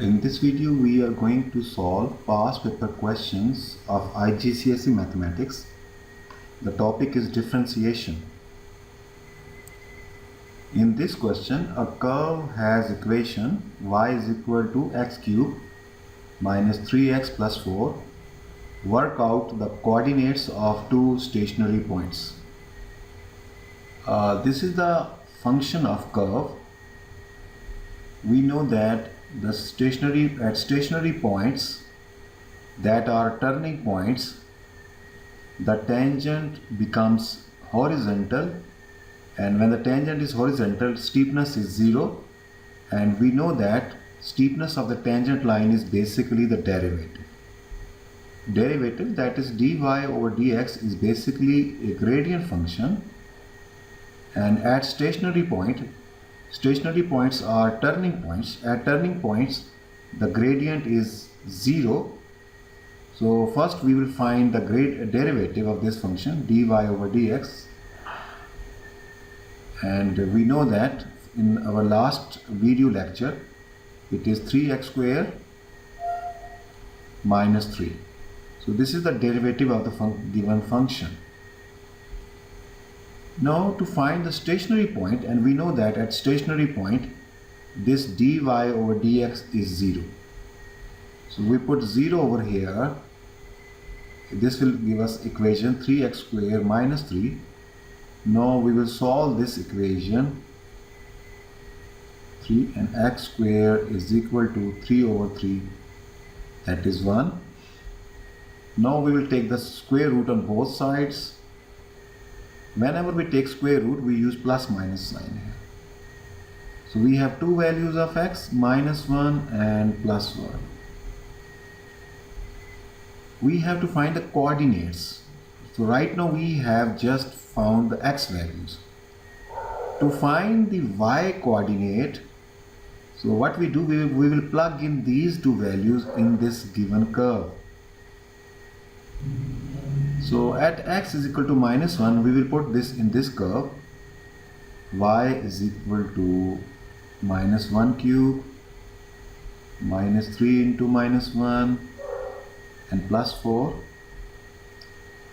In this video, we are going to solve past paper questions of IGCSE Mathematics. The topic is differentiation. In this question, a curve has equation y is equal to x cube minus 3x plus 4. Work out the coordinates of two stationary points. This is the function of curve. We know that at stationary points that are turning points, the tangent becomes horizontal, and when the tangent is horizontal, steepness is 0, and we know that steepness of the tangent line is basically the derivative. That is dy over dx is basically a gradient function, and at stationary points are turning points. At turning points, the gradient is 0. So first we will find the derivative of this function dy over dx, and we know that in our last video lecture it is 3x square minus 3. So this is the derivative of the given function. Now to find the stationary point, and we know that at stationary point this dy over dx is 0. So we put 0 over here. This will give us equation 3x square minus 3. Now we will solve this equation. 3 and x square is equal to 3 over 3, that is 1. Now we will take the square root on both sides. Whenever we take square root, we use plus minus sign here. So we have two values of x, minus 1 and plus 1. We have to find the coordinates. So right now we have just found the x values. To find the y coordinate, so what we do, we will plug in these two values in this given curve. So at x is equal to minus 1, we will put this in this curve. Y is equal to minus 1 cube minus 3 into minus 1 and plus 4.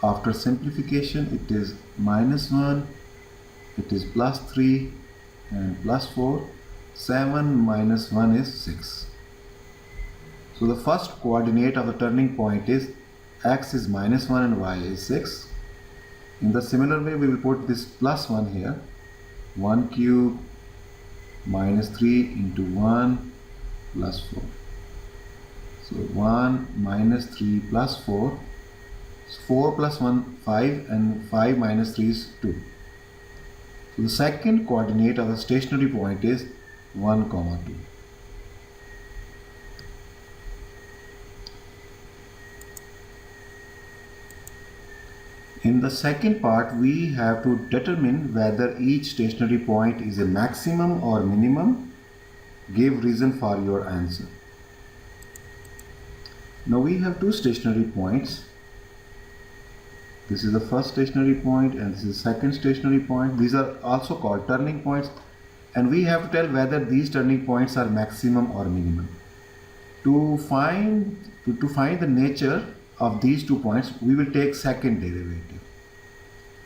After simplification, it is minus 1, it is plus 3 and plus 4. 7 minus 1 is 6. So the first coordinate of the turning point is x is minus 1 and y is 6. In the similar way, we will put this plus 1 here. 1 cube minus 3 into 1 plus 4. So 1 minus 3 plus 4. So 4 plus 1, 5, and 5 minus 3 is 2. So the second coordinate of the stationary point is 1, 2. In the second part, we have to determine whether each stationary point is a maximum or minimum. Give reason for your answer. Now we have two stationary points. This is the first stationary point and this is the second stationary point. These are also called turning points, and we have to tell whether these turning points are maximum or minimum. To find the nature of these 2 points, we will take second derivative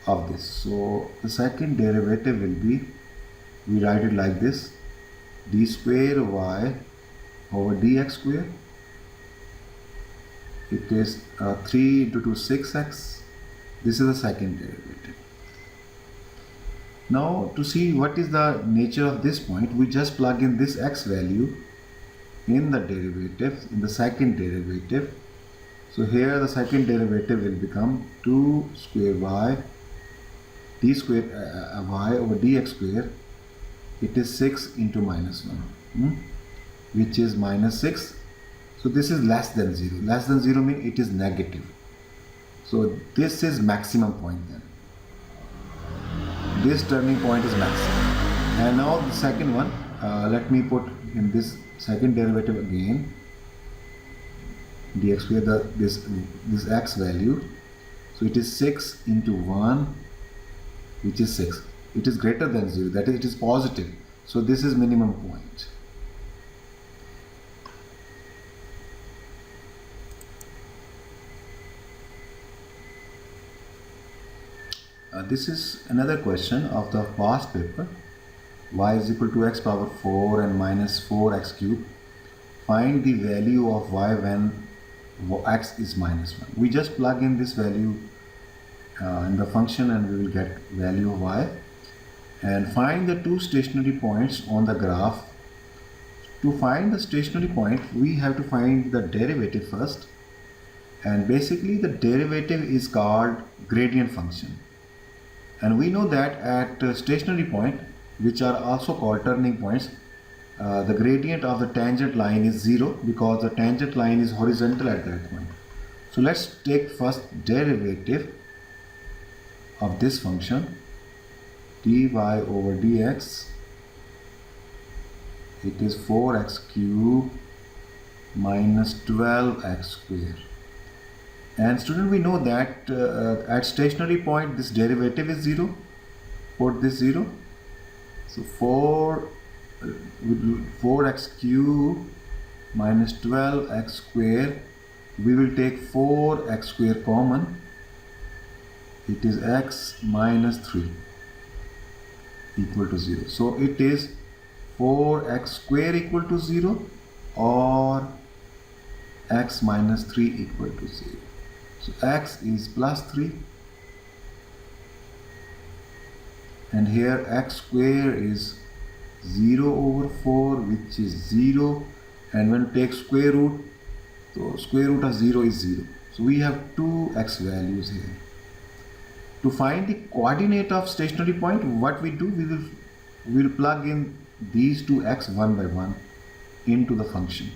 of this. So the second derivative will be, we write it like this, d square y over dx square. It is 3 into 2, 6x. This is the second derivative. Now to see what is the nature of this point, we just plug in this x value in the derivative, in the second derivative. So here the second derivative will become 2 square y d square y over dx square. It is 6 into minus 1, which is minus 6. So this is less than 0. Less than 0 means it is negative. So this is maximum point then. This turning point is maximum. And now the second one, let me put in this second derivative again. Dx square, this x value. So it is 6 into 1, which is 6. It is greater than 0, that is, it is positive. So this is minimum point. This is another question of the past paper. Y is equal to x power 4 and minus 4x cube. Find the value of y when x is minus 1. We just plug in this value in the function and we will get value of y. And find the two stationary points on the graph. To find the stationary point, we have to find the derivative first. And basically the derivative is called gradient function. And we know that at stationary point, which are also called turning points, the gradient of the tangent line is 0 because the tangent line is horizontal at that point. So let's take first derivative of this function, dy over dx. It is 4x cube minus 12x square. And student, we know that at stationary point this derivative is 0. Put this 0. So 4x cube minus 12x square. We will take 4x square common. It is x minus 3 equal to 0. So it is 4x square equal to 0 or x minus 3 equal to 0. So x is plus 3 and here x square is 0 over 4, which is 0, and when we take square root, so square root of 0 is 0. So we have two x values here. To find the coordinate of stationary point, what we do, we will plug in these two x one by one into the function,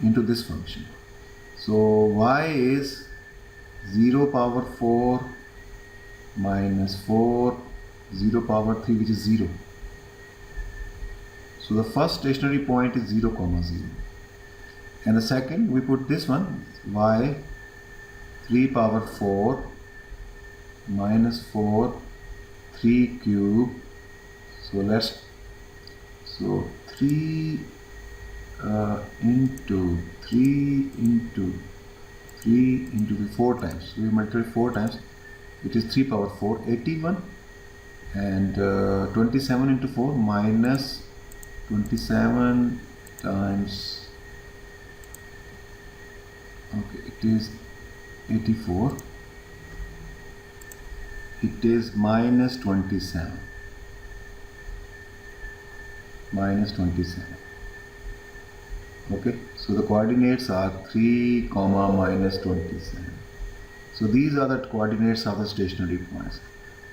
into this function. So y is 0 power 4 minus 4, 0 power 3, which is 0. So the first stationary point is 0 comma 0, and the second we put this one, y 3 power 4 minus 4, 3 cube. So 3 into 3 into 3 into the 4 times. So we multiply 4 times. It is 3 power 4, 81, and 27 into 4 minus 27 times, okay, it is 84. It is minus 27. Okay, so the coordinates are 3 comma minus 27. So these are the coordinates of the stationary points.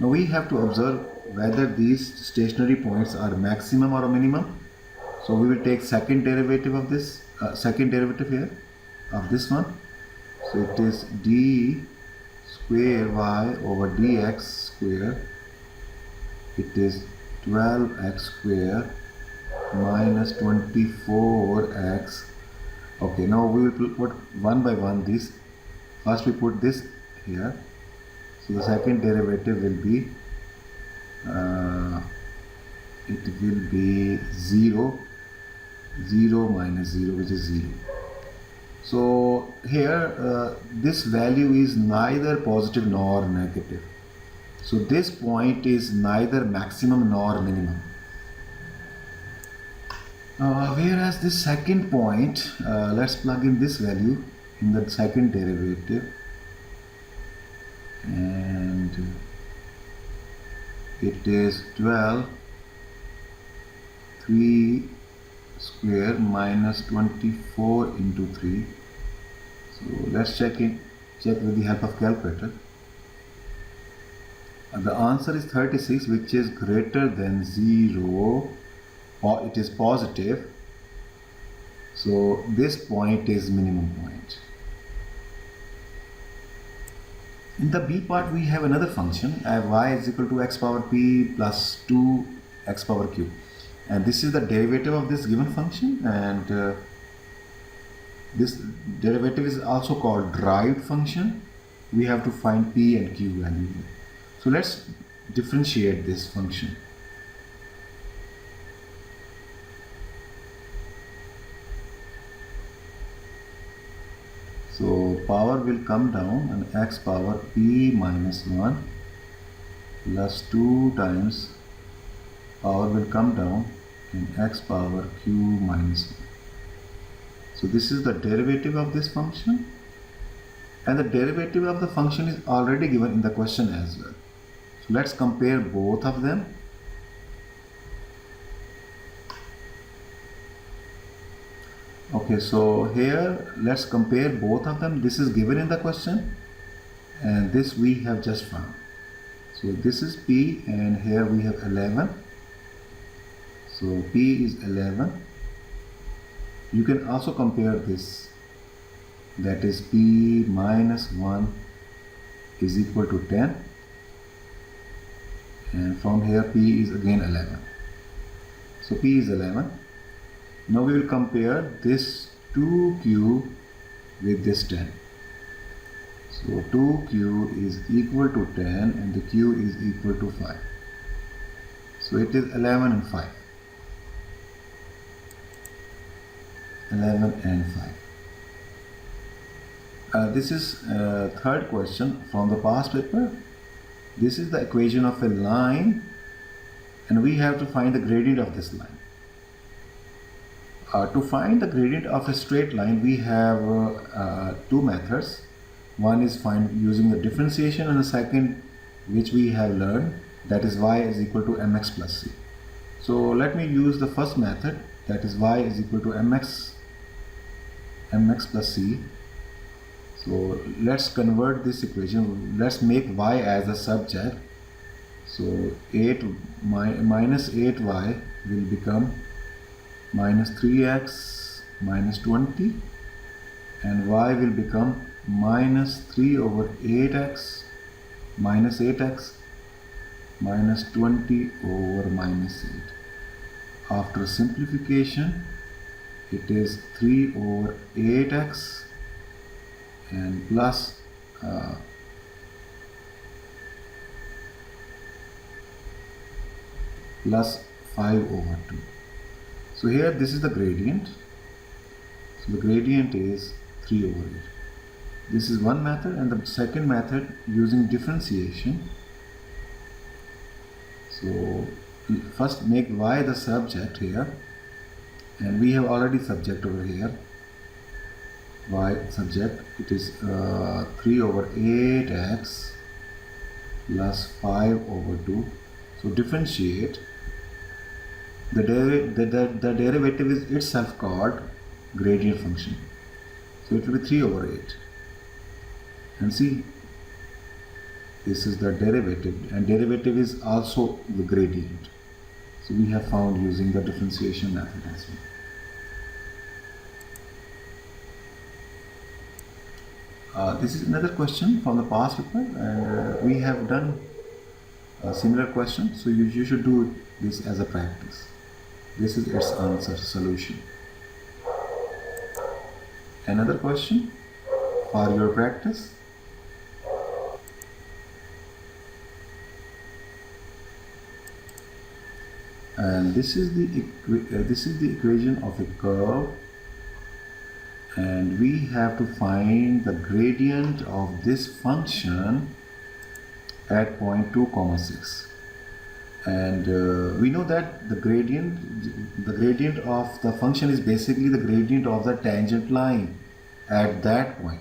Now we have to observe whether these stationary points are maximum or minimum. So we will take second derivative of this, second derivative here of this one. So it is d square y over dx square. It is 12x square minus 24x. Okay, now we will put one by one this. First we put this here. So the second derivative will be it will be 0 minus 0, which is 0. So here this value is neither positive nor negative. So this point is neither maximum nor minimum. Whereas this second point, let's plug in this value in the second derivative, and it is 12 3 square minus 24 into 3. So let's check with the help of calculator. The answer is 36, which is greater than 0, or it is positive. So this point is minimum point. In the b part, we have another function, y is equal to x power p plus 2 x power q, and this is the derivative of this given function, and this derivative is also called derived function. We have to find p and q value. So let's differentiate this function. So power will come down and x power p minus 1 plus 2 times power will come down in x power q minus 1. So this is the derivative of this function, and the derivative of the function is already given in the question as well. So let's compare both of them. Okay, so here let's compare both of them. This is given in the question and this we have just found. So this is p and here we have 11. So p is 11. You can also compare this, that is p minus 1 is equal to 10, and from here p is again 11. So p is 11. Now we will compare this 2q with this 10. So 2q is equal to 10 and the q is equal to 5. So it is 11 and 5. 11 and 5. This is third question from the past paper. This is the equation of a line and we have to find the gradient of this line. To find the gradient of a straight line, we have two methods. One is find using the differentiation, and the second, which we have learned, that is y is equal to mx plus c. So let me use the first method, that is y is equal to mx plus c. So let's convert this equation. Let's make y as a subject. So 8 minus 8y will become minus 3x minus 20, and y will become minus 3 over 8x minus 8x minus 20 over minus 8. After simplification, it is 3 over 8x and plus plus 5 over 2. So here this is the gradient. So the gradient is 3 over 8. This is one method, and the second method using differentiation. So first make y the subject here, and we have already subject over here. Y subject, it is 3 over 8x plus 5 over 2. So differentiate. The derivative is itself called gradient function. So it will be 3 over 8. And see, this is the derivative, and derivative is also the gradient. So we have found using the differentiation method as well. This is another question from the past paper, and we have done a similar question. So you should do this as a practice. This is its answer solution. Another question for your practice. And this is the equation of a curve, and we have to find the gradient of this function at point 2, 6. And we know that the gradient of the function is basically the gradient of the tangent line at that point.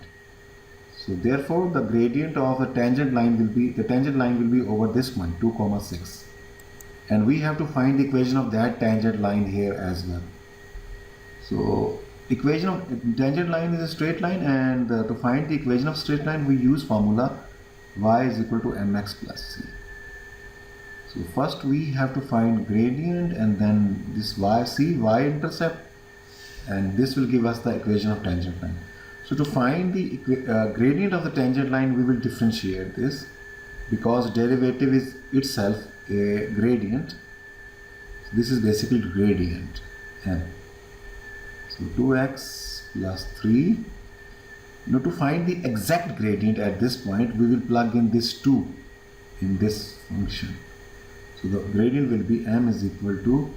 So therefore the gradient of the tangent line will be over this point 2, 6, and we have to find the equation of that tangent line here as well. So equation of tangent line is a straight line, and to find the equation of straight line we use formula y is equal to mx plus c. So first we have to find gradient, and then this y intercept, and this will give us the equation of tangent line. So to find the gradient of the tangent line, we will differentiate this, because derivative is itself a gradient. So this is basically gradient m. So 2x plus 3. Now to find the exact gradient at this point, we will plug in this 2 in this function. So the gradient will be m is equal to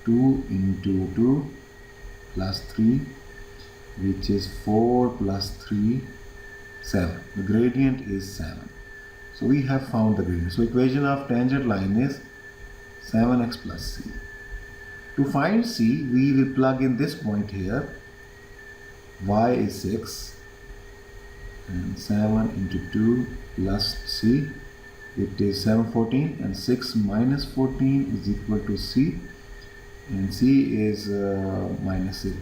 2 into 2 plus 3 which is 4 plus 3, 7. The gradient is 7. So we have found the gradient. So equation of tangent line is 7x plus c. To find c, we will plug in this point here. Y is 6 and 7 into 2 plus c. It is 714 and 6 minus 14 is equal to c, and c is minus 8.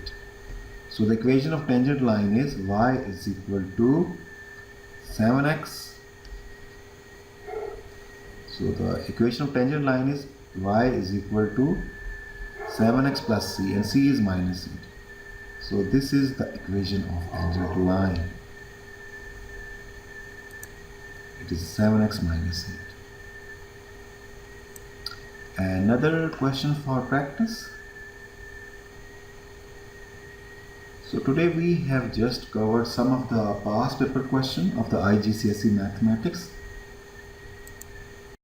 So the equation of tangent line is y is equal to 7x. So the equation of tangent line is y is equal to 7x plus c, and c is minus 8. So this is the equation of tangent line. It is 7x minus 8. Another question for practice. So today we have just covered some of the past paper question of the IGCSE mathematics.